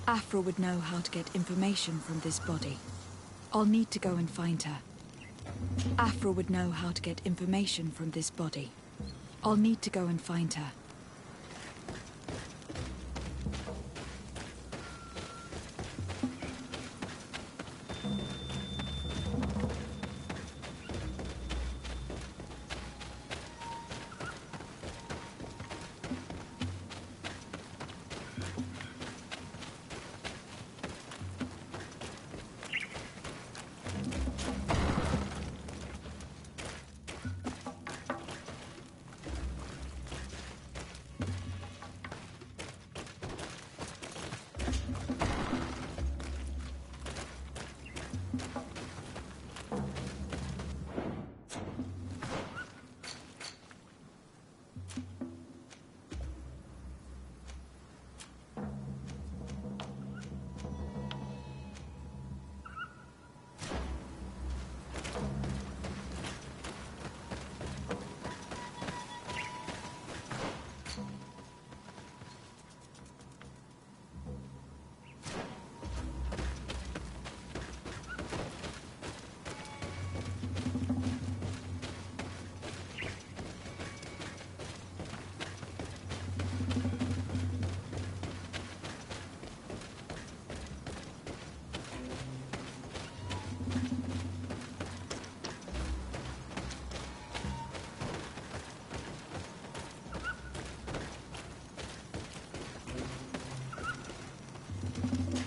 Afra would know how to get information from this body. I'll need to go and find her. Afra would know how to get information from this body. I'll need to go and find her.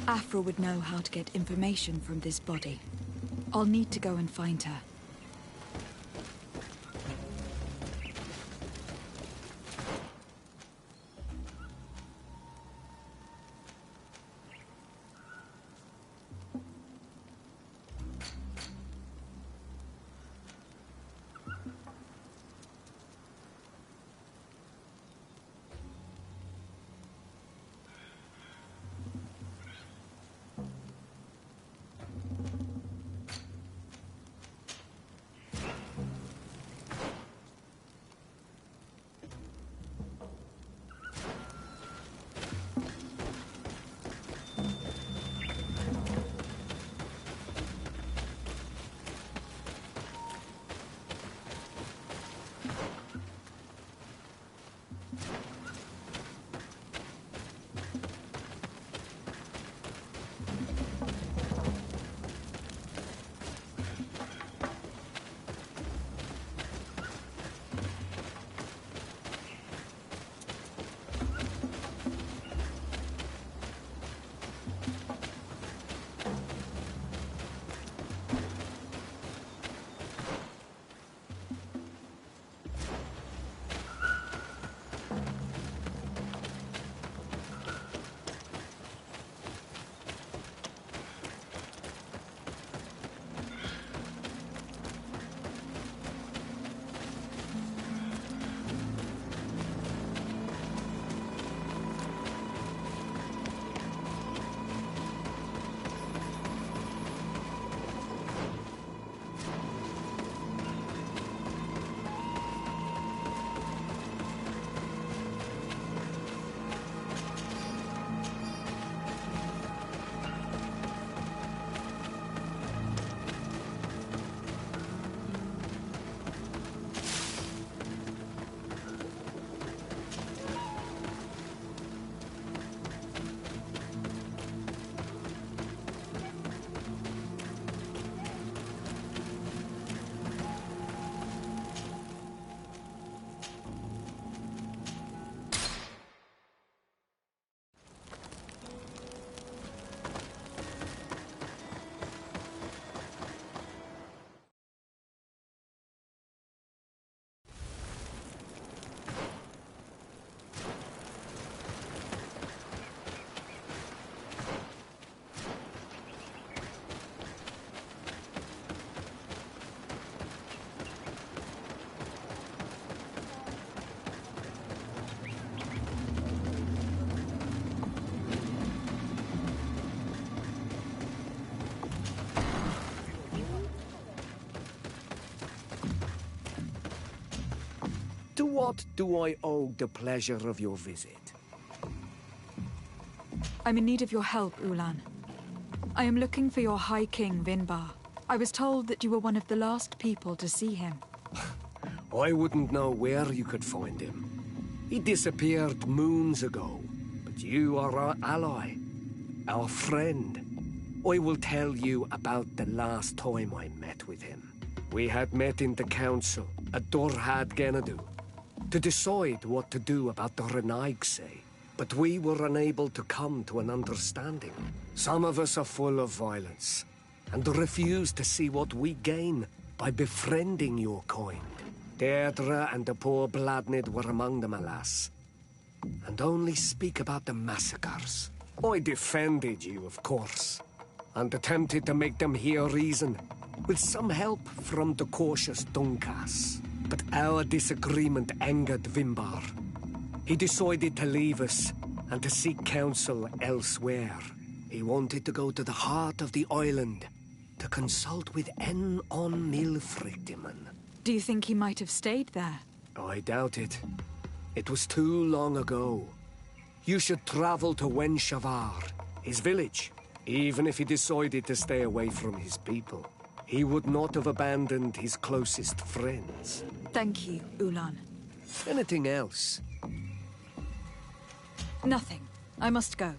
Afra would know how to get information from this body. I'll need to go and find her. To what do I owe the pleasure of your visit? I'm in need of your help, Ulan. I am looking for your High King, Vin Bar. I was told that you were one of the last people to see him. I wouldn't know where you could find him. He disappeared moons ago, but you are our ally, our friend. I will tell you about the last time I met with him. We had met in the council at Dorhad, Genadu, to decide what to do about the Renaigse, but we were unable to come to an understanding. Some of us are full of violence, and refuse to see what we gain by befriending your kind. Deirdre and the poor Bladnid were among them, alas, and only speak about the massacres. I defended you, of course, and attempted to make them hear reason, with some help from the cautious Dunkas. But our disagreement angered Vin Bar. He decided to leave us and to seek counsel elsewhere. He wanted to go to the heart of the island to consult with En on Nilfrictiman. Do you think he might have stayed there? I doubt it. It was too long ago. You should travel to Wenshavar, his village. Even if he decided to stay away from his people, he would not have abandoned his closest friends. Thank you, Ulan. Anything else? Nothing. I must go.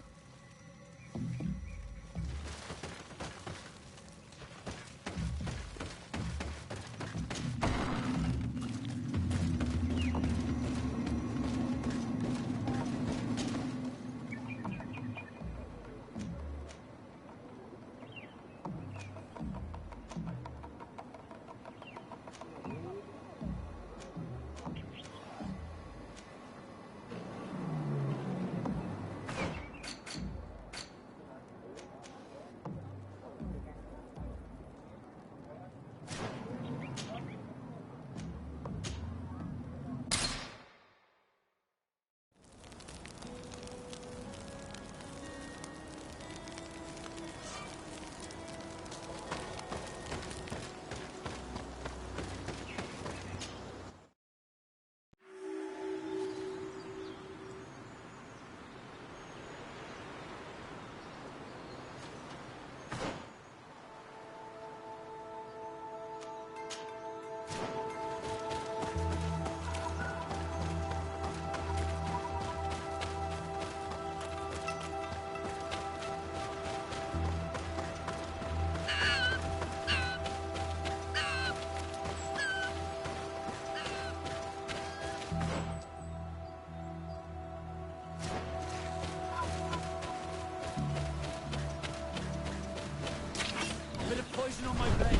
Poison on my blade.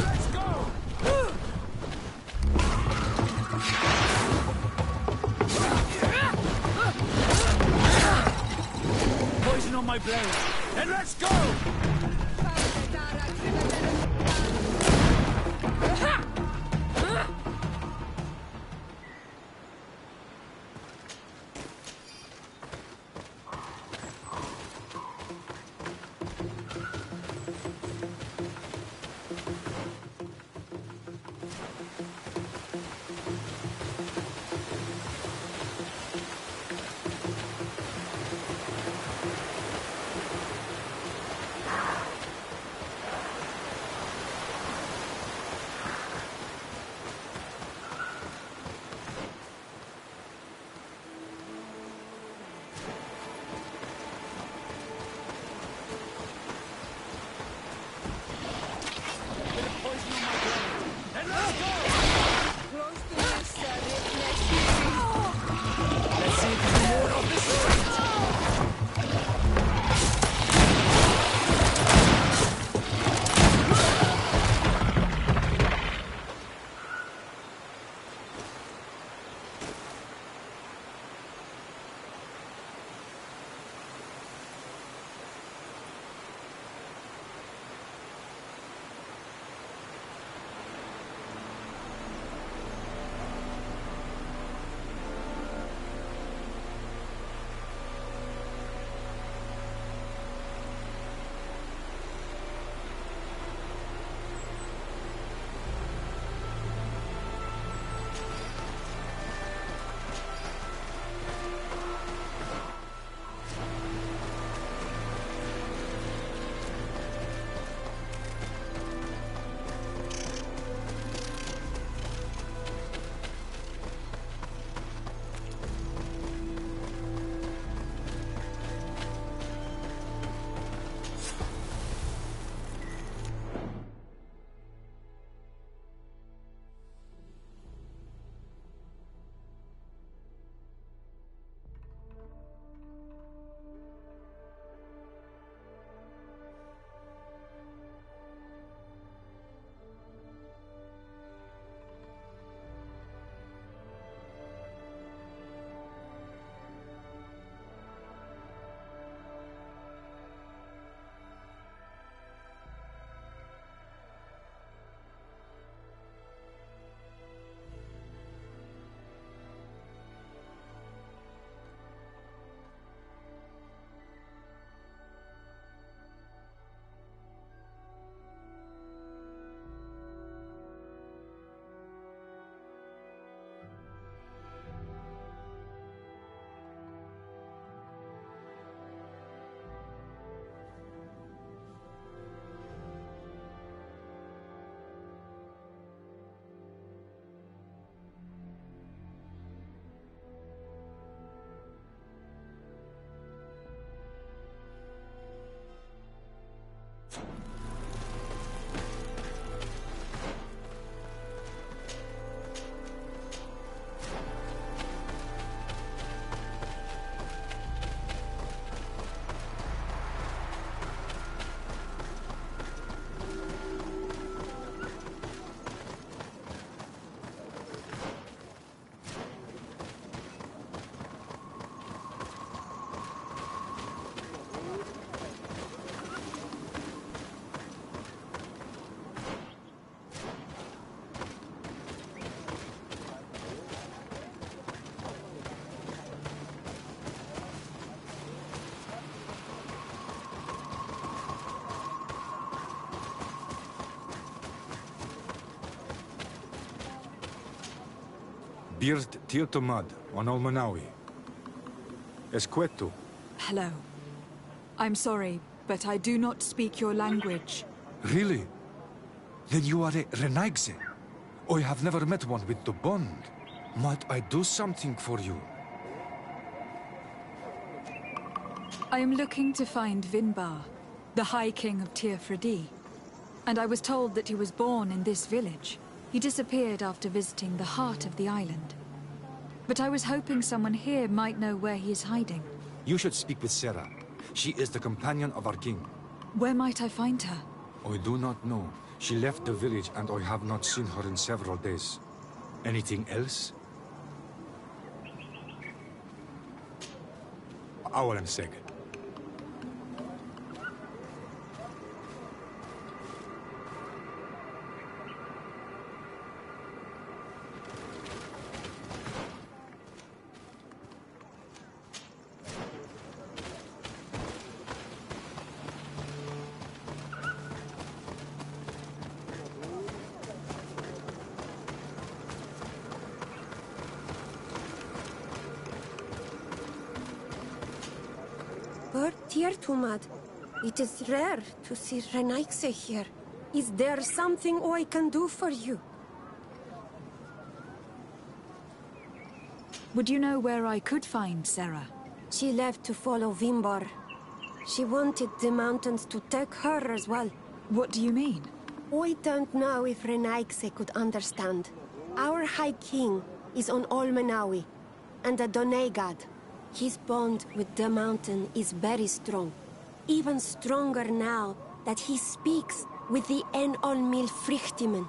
Let's go! Poison on my blade. And let's go! Birt Tirtomad on Olmanawi. Esqueto. Hello. I'm sorry, but I do not speak your language. Really? Then you are a Renaigse. I have never met one with the bond. Might I do something for you? I am looking to find Vin Bar, the High King of Tirfredi. And I was told that he was born in this village. He disappeared after visiting the heart of the island. But I was hoping someone here might know where he is hiding. You should speak with Sarah. She is the companion of our king. Where might I find her? I do not know. She left the village and I have not seen her in several days. Anything else? Awalem Seg. Tumad, it is rare to see Renaigse here. Is there something I can do for you? Would you know where I could find Sarah? She left to follow Vin Bar. She wanted the mountains to take her as well. What do you mean? I don't know if Renaigse could understand. Our High King is on Olmanawi, and a Donegad. His bond with the mountain is very strong. Even stronger now that he speaks with the En-Olmil Frichtimen.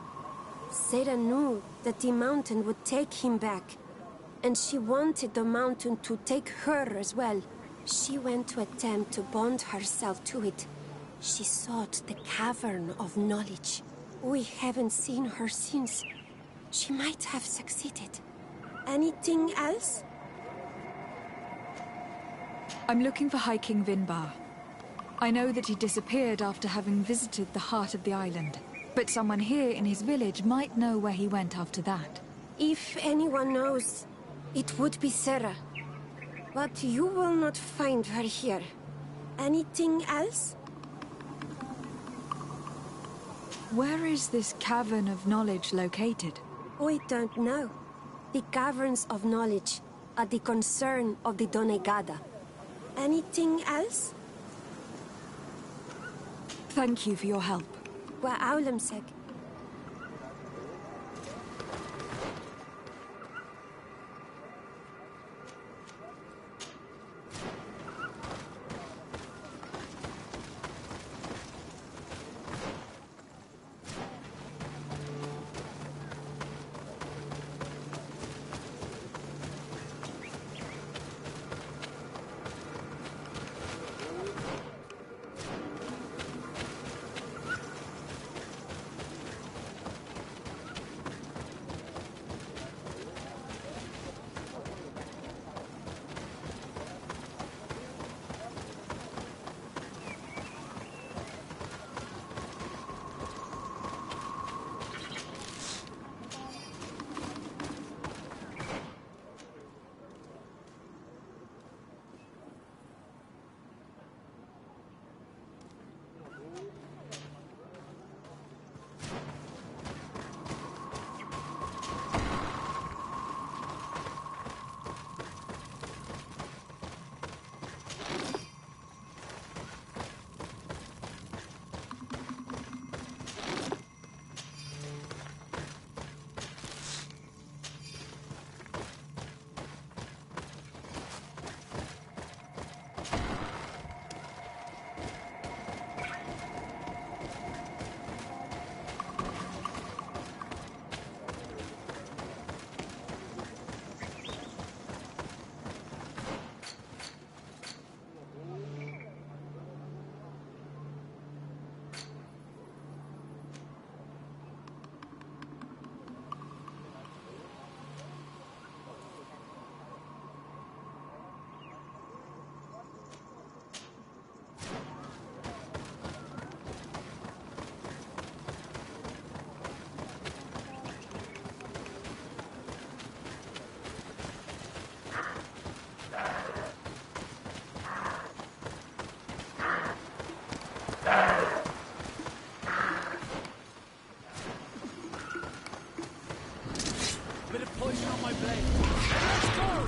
Sarah knew that the mountain would take him back, and she wanted the mountain to take her as well. She went to attempt to bond herself to it. She sought the Cavern of Knowledge. We haven't seen her since. She might have succeeded. Anything else? I'm looking for High King Vin Bar. I know that he disappeared after having visited the heart of the island, but someone here in his village might know where he went after that. If anyone knows, it would be Sarah. But you will not find her here. Anything else? Where is this Cavern of Knowledge located? I don't know. The Caverns of Knowledge are the concern of the Donegada. Anything else? Thank you for your help. Wa Aulemseg. poison on my blade. Let's go!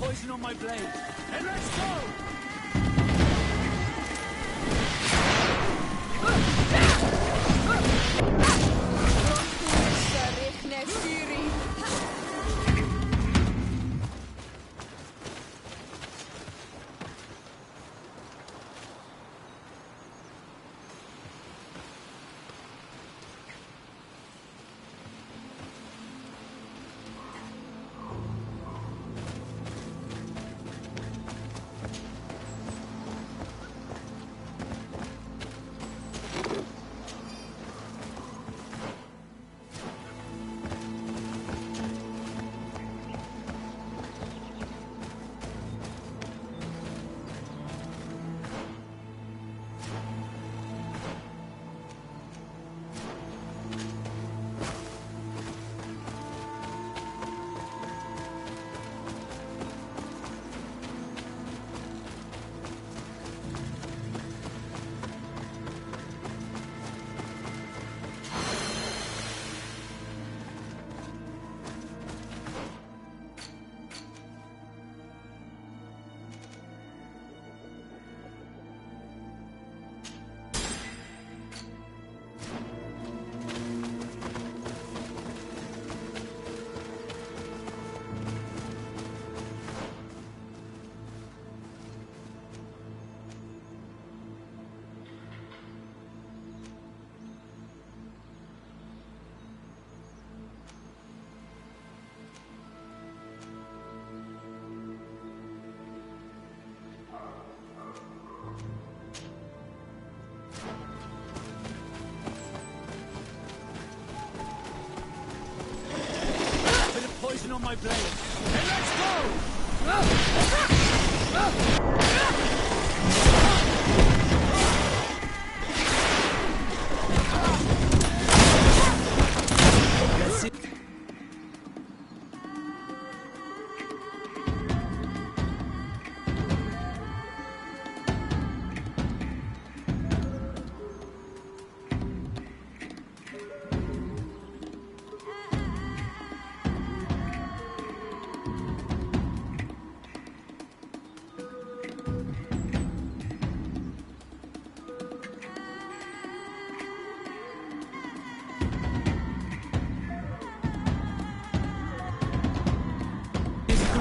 Poison on my blade. And let's go! Poison on my blade. And let's go!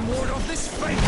Ward off this fate!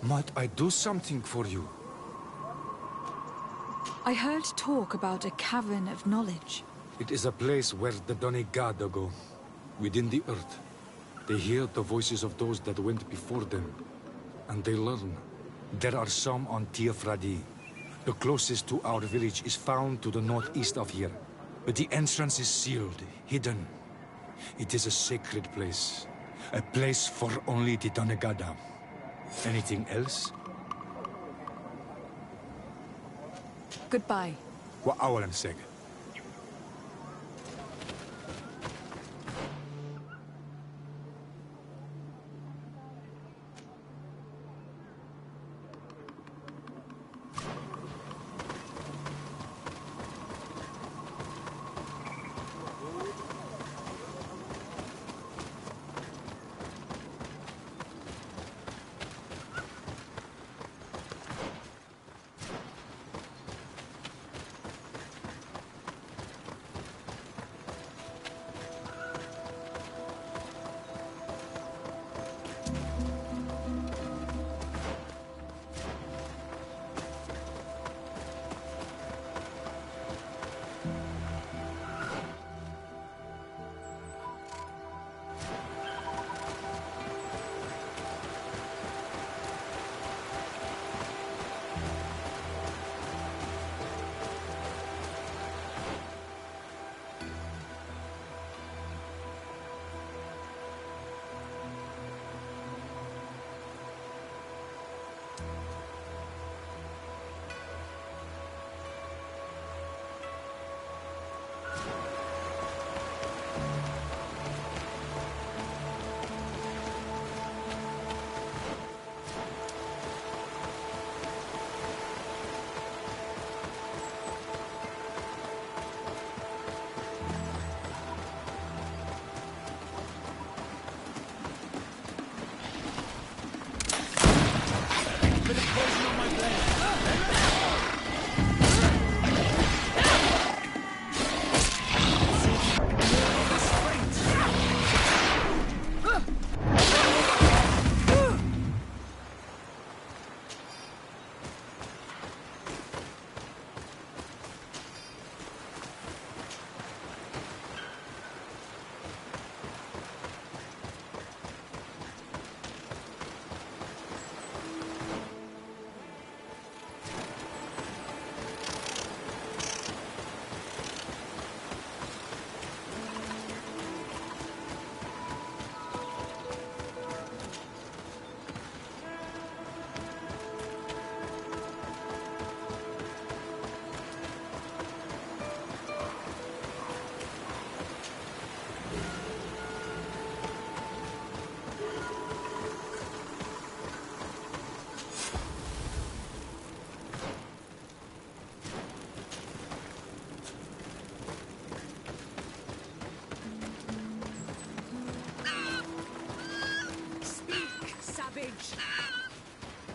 Might I do something for you? I heard talk about a Cavern of Knowledge. It is a place where the Dorhad go, within the earth. They hear the voices of those that went before them, and they learn. There are some on Tiafradi. The closest to our village is found to the northeast of here, but the entrance is sealed, hidden. It is a sacred place, a place for only the Dorhad. Anything else? Goodbye. Wa awalan seg.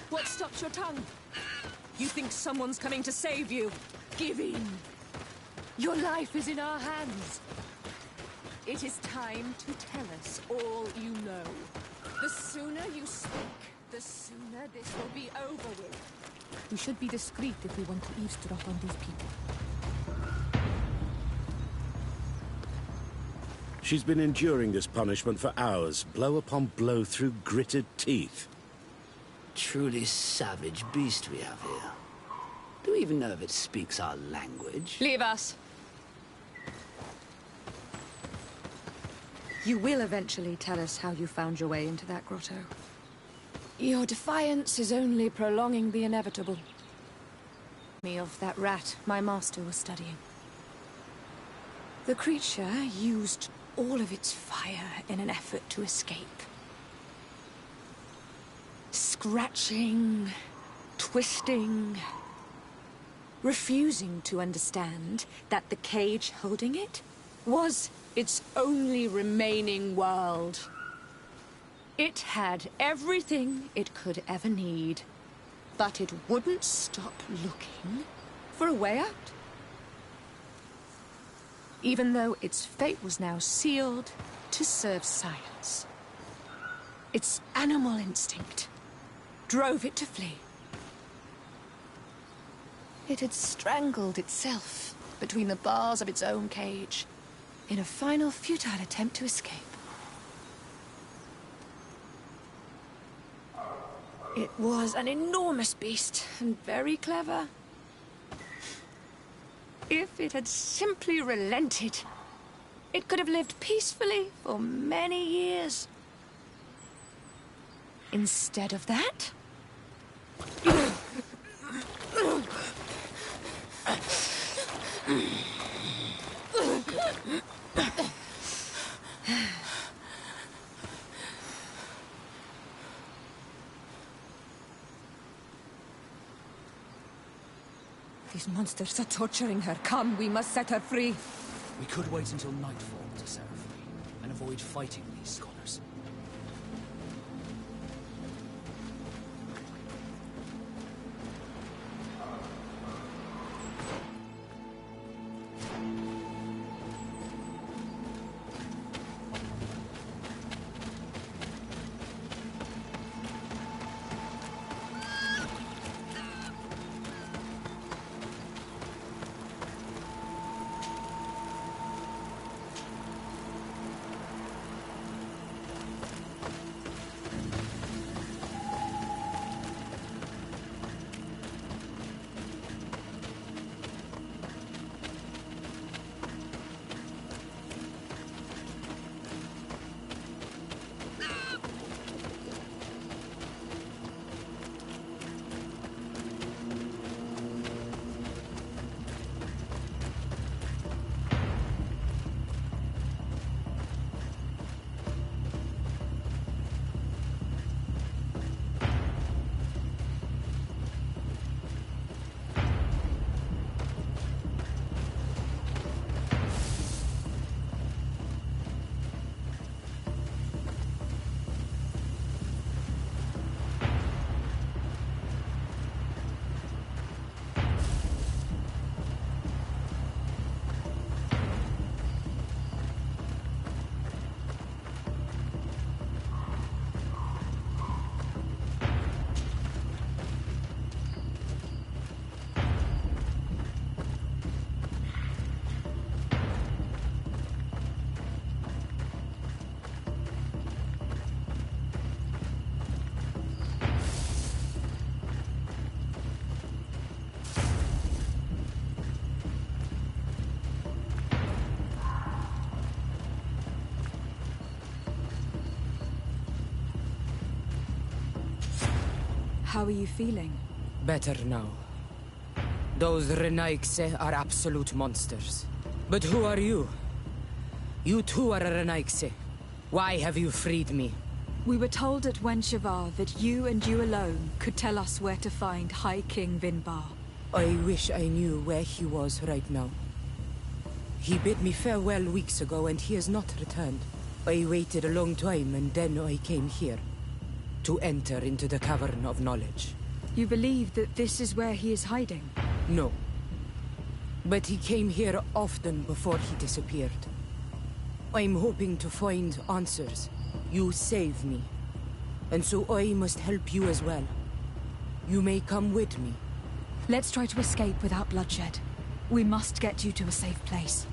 What stopped your tongue? You think someone's coming to save you? Give in. Your life is in our hands. It is time to tell us all you know. The sooner you speak, the sooner this will be over with. We should be discreet if we want to eavesdrop on these people. She's been enduring this punishment for hours, blow upon blow through gritted teeth. Truly savage beast we have here. Do we even know if it speaks our language? Leave us. You will eventually tell us how you found your way into that grotto. Your defiance is only prolonging the inevitable. Me of that rat my master was studying. The creature used all of its fire in an effort to escape. Scratching, twisting, refusing to understand that the cage holding it was its only remaining world. It had everything it could ever need, but it wouldn't stop looking for a way out. Even though its fate was now sealed to serve science. Its animal instinct drove it to flee. It had strangled itself between the bars of its own cage in a final futile attempt to escape. It was an enormous beast and very clever. If it had simply relented, it could have lived peacefully for many years. Instead of that... These monsters are torturing her. Come, we must set her free. We could wait until nightfall to set her free, and avoid fighting these scholars. How are you feeling? Better now. Those Renaigse are absolute monsters. But who are you? You too are a Renaigse. Why have you freed me? We were told at Wenshavar that you and you alone could tell us where to find High King Vin Bar. I wish I knew where he was right now. He bid me farewell weeks ago and he has not returned. I waited a long time and then I came here. To enter into the Cavern of Knowledge. You believe that this is where he is hiding? No. But he came here often before he disappeared. I'm hoping to find answers. You saved me. And so I must help you as well. You may come with me. Let's try to escape without bloodshed. We must get you to a safe place.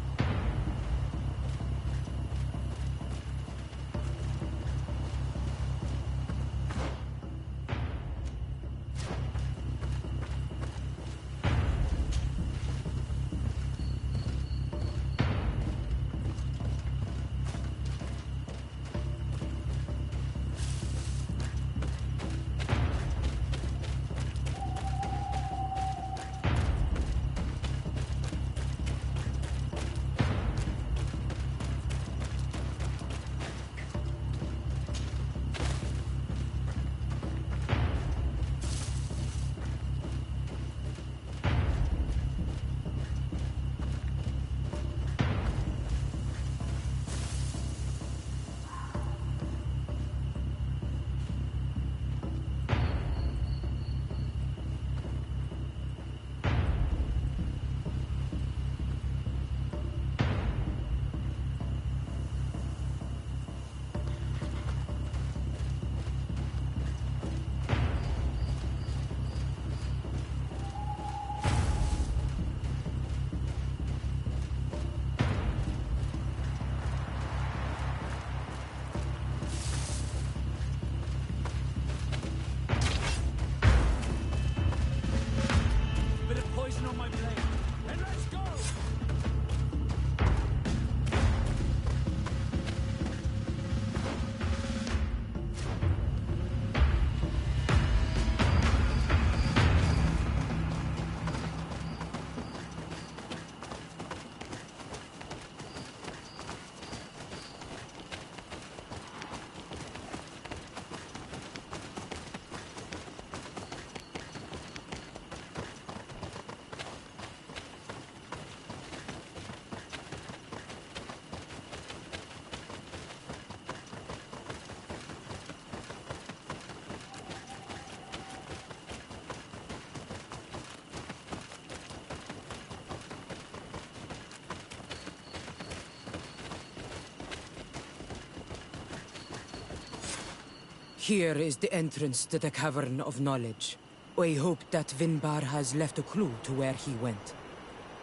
Here is the entrance to the Cavern of Knowledge. I hope that Vin Bar has left a clue to where he went.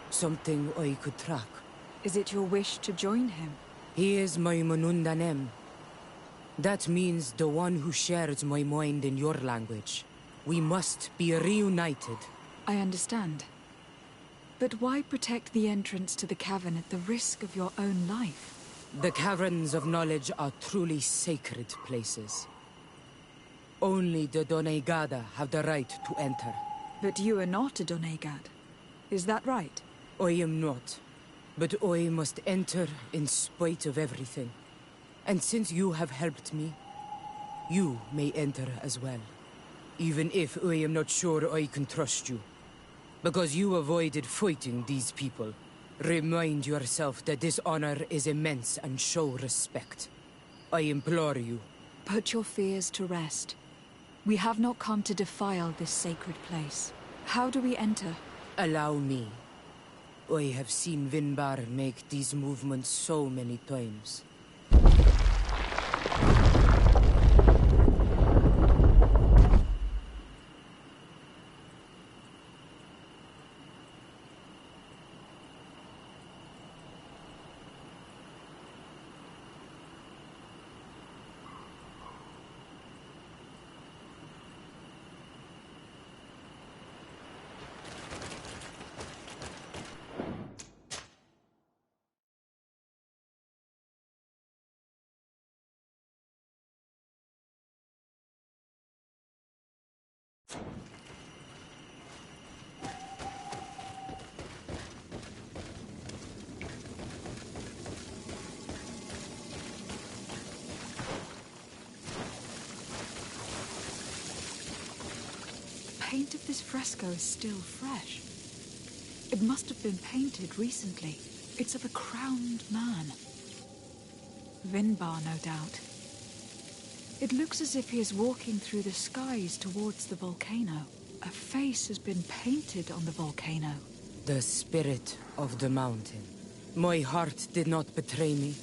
Something I could track. Is it your wish to join him? He is my Manundanem. That means the one who shares my mind in your language. We must be reunited. I understand. But why protect the entrance to the cavern at the risk of your own life? The Caverns of Knowledge are truly sacred places. Only the Donegada have the right to enter. But you are not a Donegad. Is that right? I am not. But I must enter in spite of everything. And since you have helped me, you may enter as well. Even if I am not sure I can trust you. Because you avoided fighting these people. Remind yourself that this honor is immense and show respect. I implore you. Put your fears to rest. We have not come to defile this sacred place. How do we enter? Allow me. I have seen Vin Bar make these movements so many times. The paint of this fresco is still fresh. It must have been painted recently. It's of a crowned man. Vin Bar, no doubt. It looks as if he is walking through the skies towards the volcano. A face has been painted on the volcano. The spirit of the mountain. My heart did not betray me.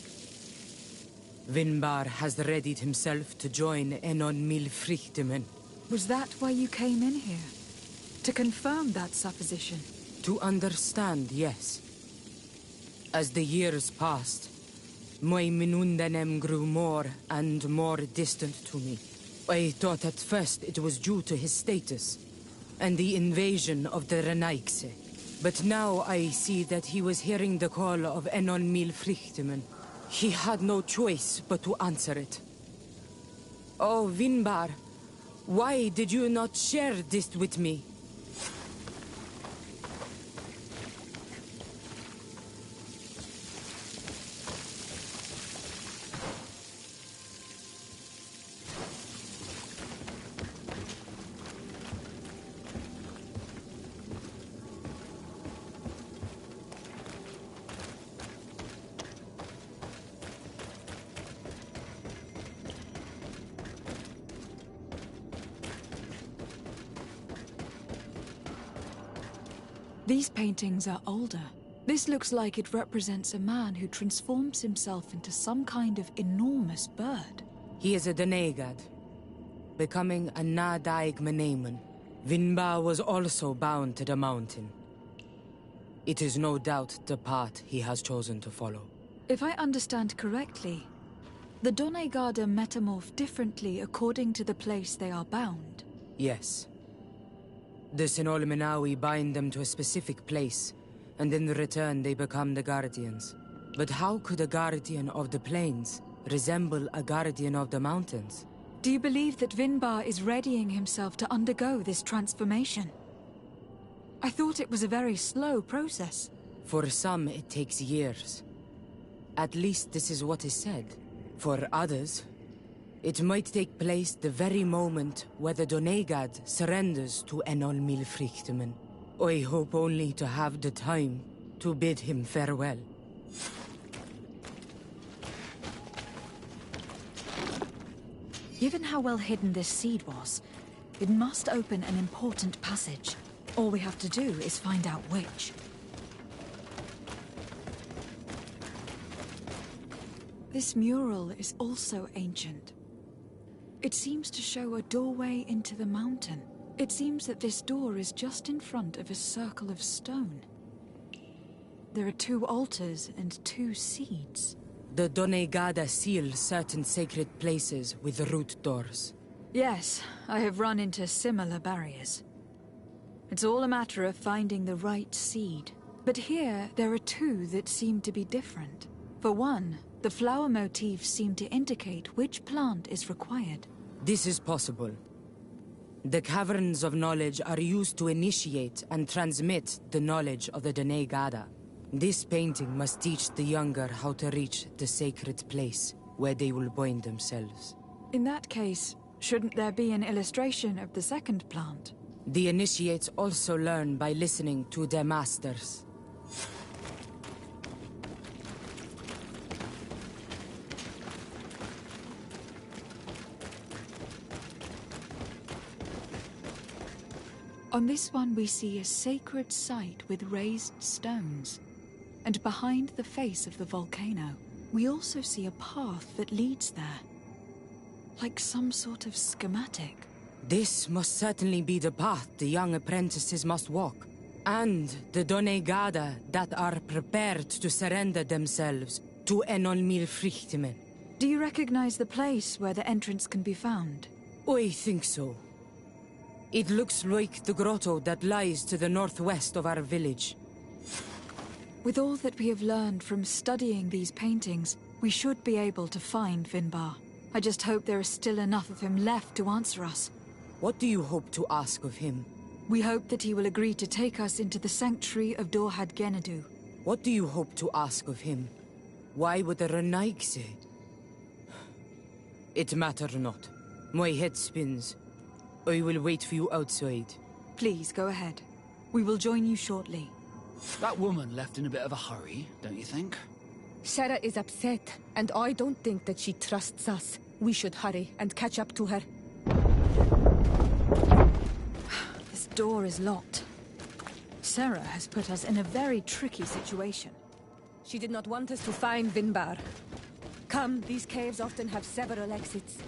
Vin Bar has readied himself to join Enon Milfrichtemen. Was that why you came in here? To confirm that supposition? To understand, yes. As the years passed, my Minundanem grew more and more distant to me. I thought at first it was due to his status and the invasion of the Renaigse. But now I see that he was hearing the call of Enon Milfrichtemen. He had no choice but to answer it. Oh, Vin Bar, why did you not share this with me? These paintings are older. This looks like it represents a man who transforms himself into some kind of enormous bird. He is a Donegad, becoming a Nadaig Meneman. Vin Bar was also bound to the mountain. It is no doubt the path he has chosen to follow. If I understand correctly, the Donegada metamorph differently according to the place they are bound. Yes. The Sinolmenawi bind them to a specific place, and in return they become the Guardians. But how could a Guardian of the Plains resemble a Guardian of the Mountains? Do you believe that Vin Bar is readying himself to undergo this transformation? I thought it was a very slow process. For some, it takes years. At least this is what is said. For others, it might take place the very moment where the Donegad surrenders to Enol Milfrichtemen. I hope only to have the time to bid him farewell. Given how well hidden this seed was, it must open an important passage. All we have to do is find out which. This mural is also ancient. It seems to show a doorway into the mountain. It seems that this door is just in front of a circle of stone. There are 2 altars and 2 seeds. The Donegada seal certain sacred places with root doors. Yes, I have run into similar barriers. It's all a matter of finding the right seed. But here, there are 2 that seem to be different. For one, the flower motifs seem to indicate which plant is required. This is possible. The Caverns of Knowledge are used to initiate and transmit the knowledge of the Donegada. This painting must teach the younger how to reach the sacred place, where they will bind themselves. In that case, shouldn't there be an illustration of the second plant? The initiates also learn by listening to their masters. On this one we see a sacred site with raised stones. And behind the face of the volcano, we also see a path that leads there. Like some sort of schematic. This must certainly be the path the young apprentices must walk. And the Donegada that are prepared to surrender themselves to Enolmir Frichtmen. Do you recognize the place where the entrance can be found? I think so. It looks like the grotto that lies to the northwest of our village. With all that we have learned from studying these paintings, we should be able to find Vin Bar. I just hope there is still enough of him left to answer us. What do you hope to ask of him? We hope that he will agree to take us into the sanctuary of Dorhad Genadu. What do you hope to ask of him? Why would the Renaig say? It matter not. My head spins. I will wait for you outside. Please, go ahead. We will join you shortly. That woman left in a bit of a hurry, don't you think? Sarah is upset, and I don't think that she trusts us. We should hurry and catch up to her. This door is locked. Sarah has put us in a very tricky situation. She did not want us to find Vin Bar. Come, these caves often have several exits.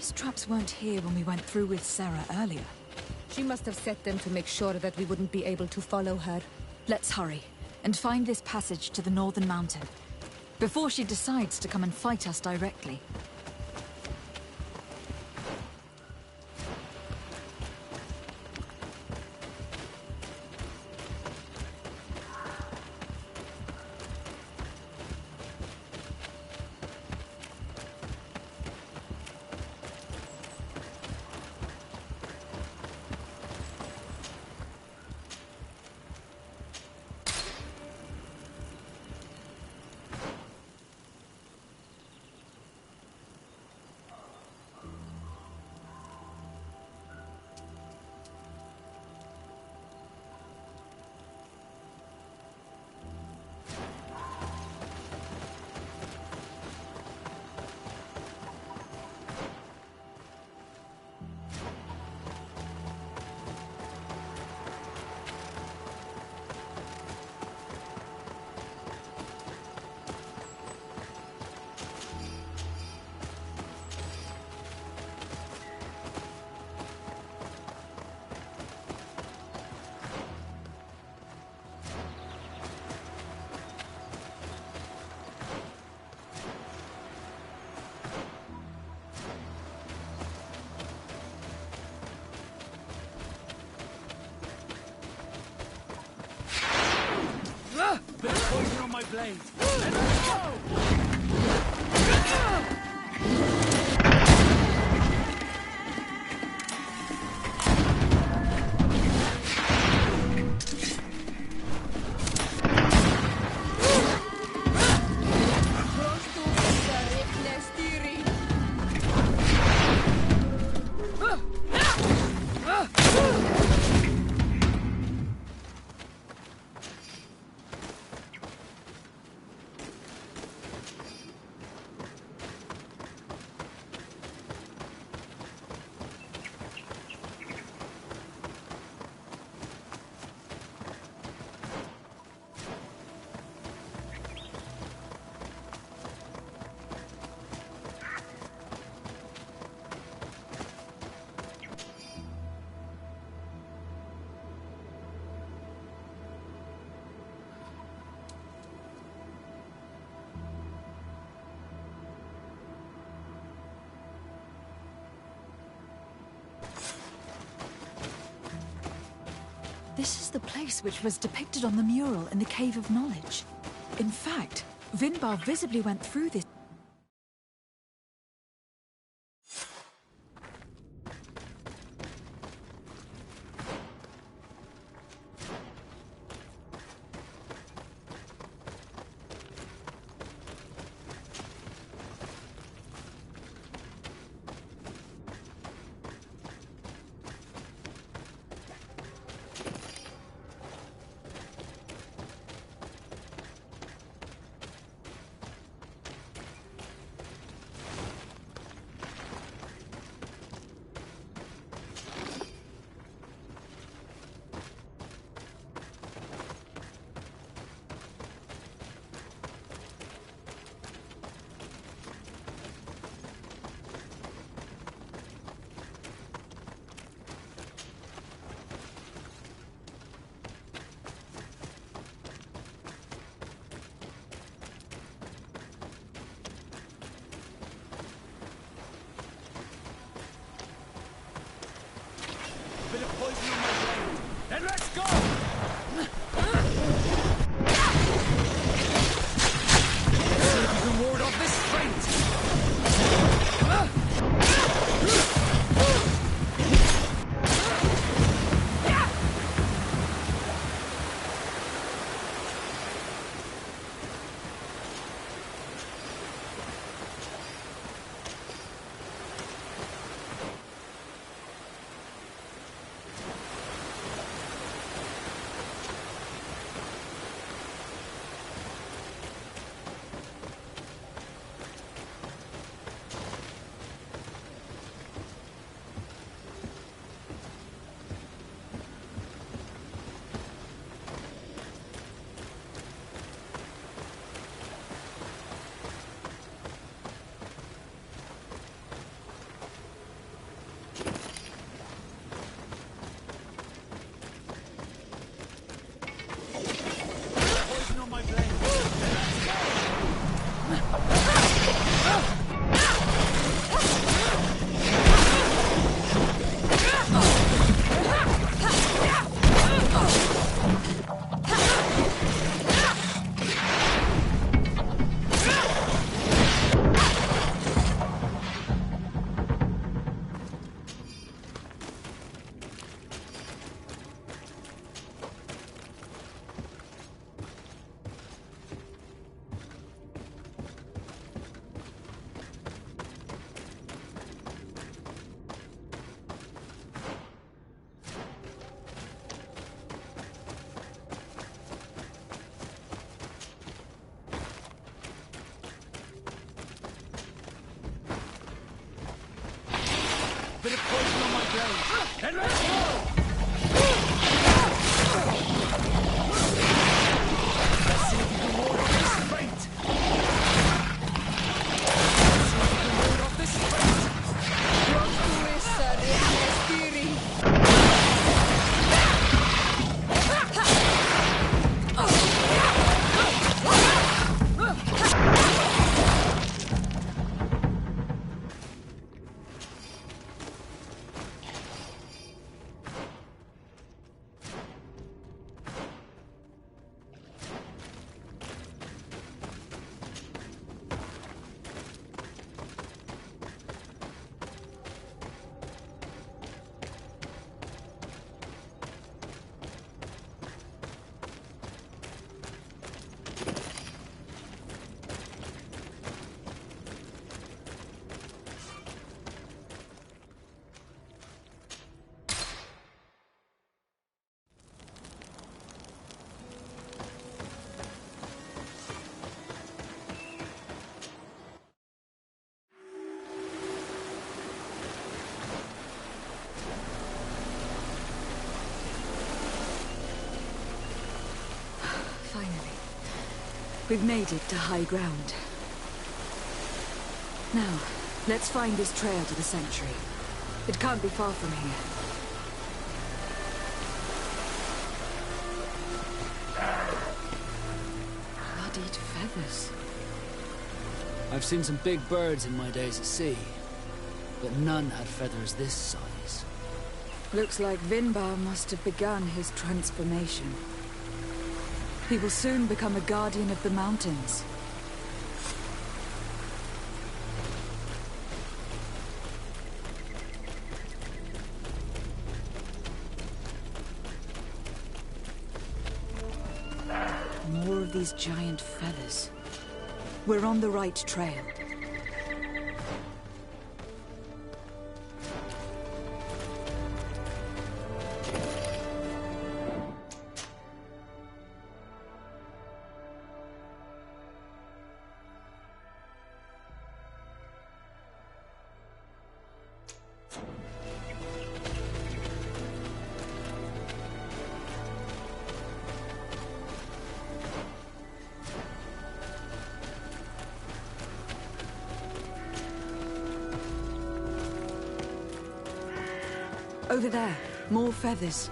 These traps weren't here when we went through with Sarah earlier. She must have set them to make sure that we wouldn't be able to follow her. Let's hurry and find this passage to the northern mountain before she decides to come and fight us directly. There's poison on my blade. Let's go! This is the place which was depicted on the mural in the Cave of Knowledge. In fact, Vin Bar visibly went through this. bit of poison on my blade. And let's go! Let's see if you can ward off this fate. Let's see if you can ward off this fate. We've made it to high ground. Now, let's find this trail to the sanctuary. It can't be far from here. Bloodied feathers. I've seen some big birds in my days at sea, but none had feathers this size. Looks like Vin Bar must have begun his transformation. He will soon become a guardian of the mountains. More of these giant feathers. We're on the right trail. Over there, more feathers.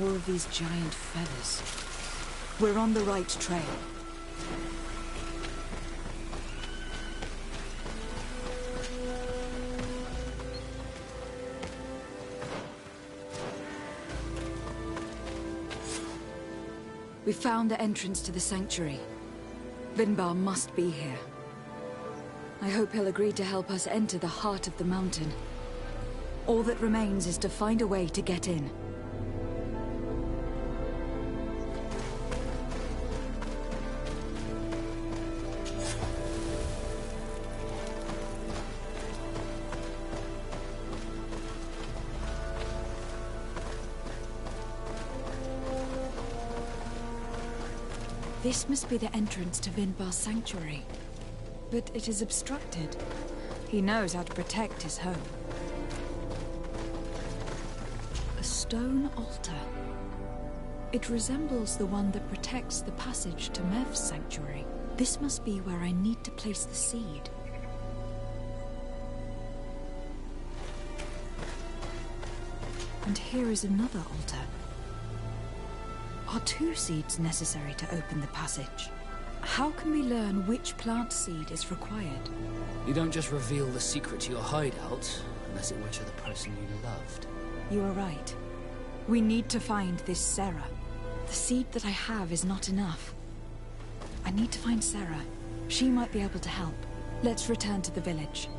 More of these giant feathers. We're on the right trail. We found the entrance to the sanctuary. Vin Bar must be here. I hope he'll agree to help us enter the heart of the mountain. All that remains is to find a way to get in. This must be the entrance to Vin Bar Sanctuary. But it is obstructed. He knows how to protect his home. A stone altar. It resembles the one that protects the passage to Mev's sanctuary. This must be where I need to place the seed. And here is another altar. Are 2 seeds necessary to open the passage? How can we learn which plant seed is required? You don't just reveal the secret to your hideout, unless it were to the person you loved. You are right. We need to find this Sarah. The seed that I have is not enough. I need to find Sarah. She might be able to help. Let's return to the village.